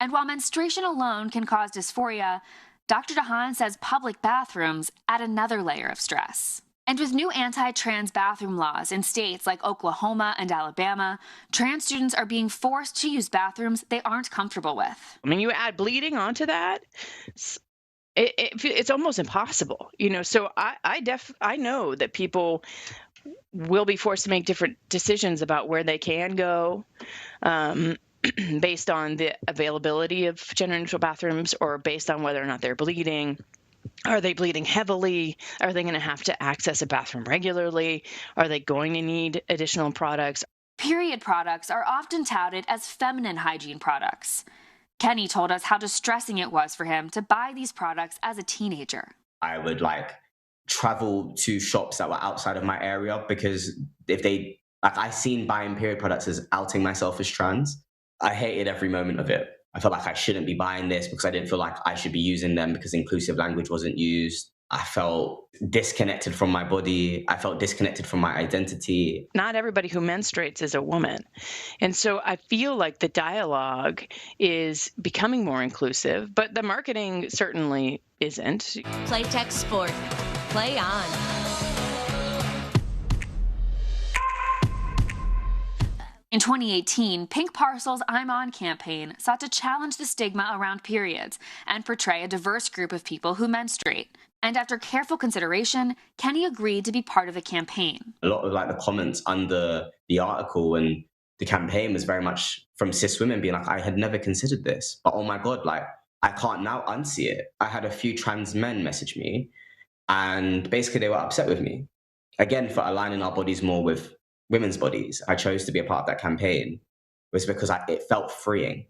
And while menstruation alone can cause dysphoria, Dr. DeHaan says public bathrooms add another layer of stress. And with new anti-trans bathroom laws in states like Oklahoma and Alabama, trans students are being forced to use bathrooms they aren't comfortable with. I mean, you add bleeding onto that, it's almost impossible, So I know that people will be forced to make different decisions about where they can go, based on the availability of gender-neutral bathrooms or based on whether or not they're bleeding. Are they bleeding heavily? Are they going to have to access a bathroom regularly? Are they going to need additional products? Period products are often touted as feminine hygiene products. Kenny told us how distressing it was for him to buy these products as a teenager. I would travel to shops that were outside of my area because I seen buying period products as outing myself as trans. I hated every moment of it. I felt like I shouldn't be buying this because I didn't feel like I should be using them because inclusive language wasn't used. I felt disconnected from my body. I felt disconnected from my identity. Not everybody who menstruates is a woman. And so I feel like the dialogue is becoming more inclusive, but the marketing certainly isn't. Playtech Sport. Play on. In 2018, Pink Parcel's I'm On campaign sought to challenge the stigma around periods and portray a diverse group of people who menstruate. And after careful consideration, Kenny agreed to be part of the campaign. A lot of the comments under the article and the campaign was very much from cis women being like, I had never considered this, but oh my God, I can't now unsee it. I had a few trans men message me and basically they were upset with me. Again, for aligning our bodies more with women's bodies. I chose to be a part of that campaign was because it felt freeing.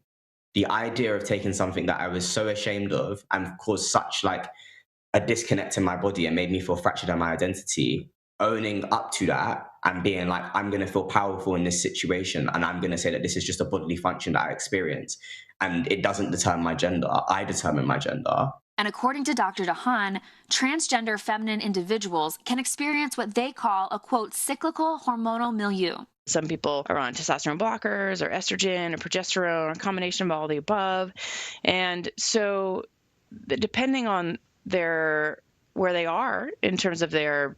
The idea of taking something that I was so ashamed of and caused such a disconnect in my body and made me feel fractured in my identity, owning up to that and being like, I'm going to feel powerful in this situation and I'm going to say that this is just a bodily function that I experience and it doesn't determine my gender. I determine my gender. And according to Dr. DeHaan, transgender feminine individuals can experience what they call a, quote, cyclical hormonal milieu. Some people are on testosterone blockers or estrogen or progesterone or a combination of all the above. And so depending on where they are in terms of their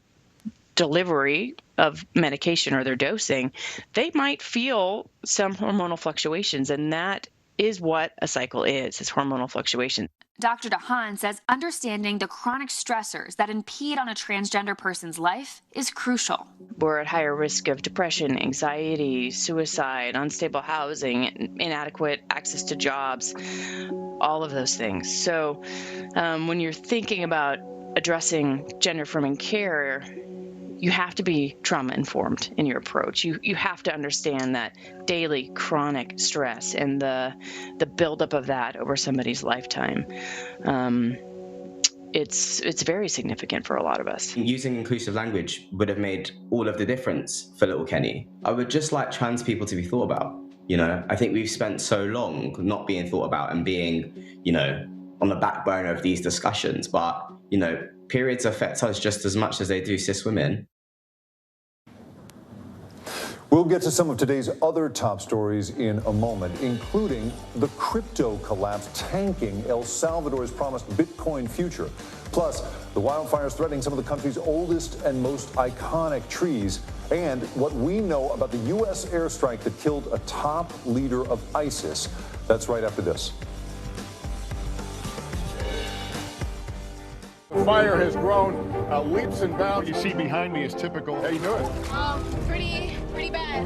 delivery of medication or their dosing, they might feel some hormonal fluctuations. And that is what a cycle is hormonal fluctuation. Dr. DeHaan says understanding the chronic stressors that impede on a transgender person's life is crucial. We're at higher risk of depression, anxiety, suicide, unstable housing, inadequate access to jobs, all of those things. So when you're thinking about addressing gender-affirming care, you have to be trauma-informed in your approach. You have to understand that daily chronic stress and the buildup of that over somebody's lifetime. It's very significant for a lot of us. Using inclusive language would have made all of the difference for little Kenny. I would just like trans people to be thought about. I think we've spent so long not being thought about and being, on the back burner of these discussions. But, periods affect us just as much as they do cis women. We'll get to some of today's other top stories in a moment, including the crypto collapse tanking El Salvador's promised Bitcoin future. Plus, the wildfires threatening some of the country's oldest and most iconic trees, and what we know about the U.S. airstrike that killed a top leader of ISIS. That's right after this. The fire has grown leaps and bounds. You see behind me is typical. How you doing? Pretty bad.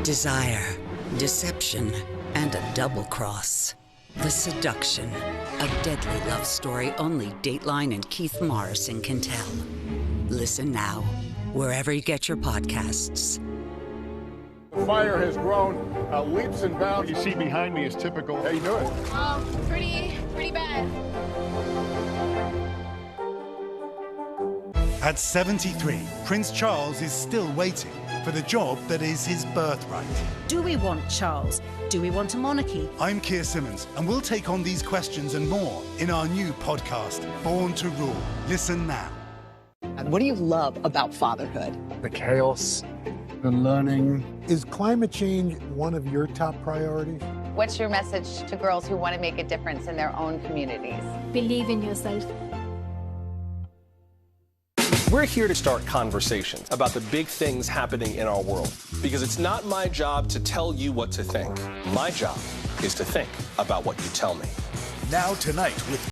Desire, deception, and a double cross. The Seduction, a deadly love story only Dateline and Keith Morrison can tell. Listen now, wherever you get your podcasts. The fire has grown leaps and bounds. You see behind me is typical. How you doing? Pretty bad. At 73, Prince Charles is still waiting for the job that is his birthright. Do we want Charles? Do we want a monarchy? I'm Keir Simmons, and we'll take on these questions and more in our new podcast, Born to Rule. Listen now. And what do you love about fatherhood? The chaos, and learning. Is climate change one of your top priorities? What's your message to girls who want to make a difference in their own communities? Believe in yourself. We're here to start conversations about the big things happening in our world, because it's not my job to tell you what to think. My job is to think about what you tell me. Now tonight with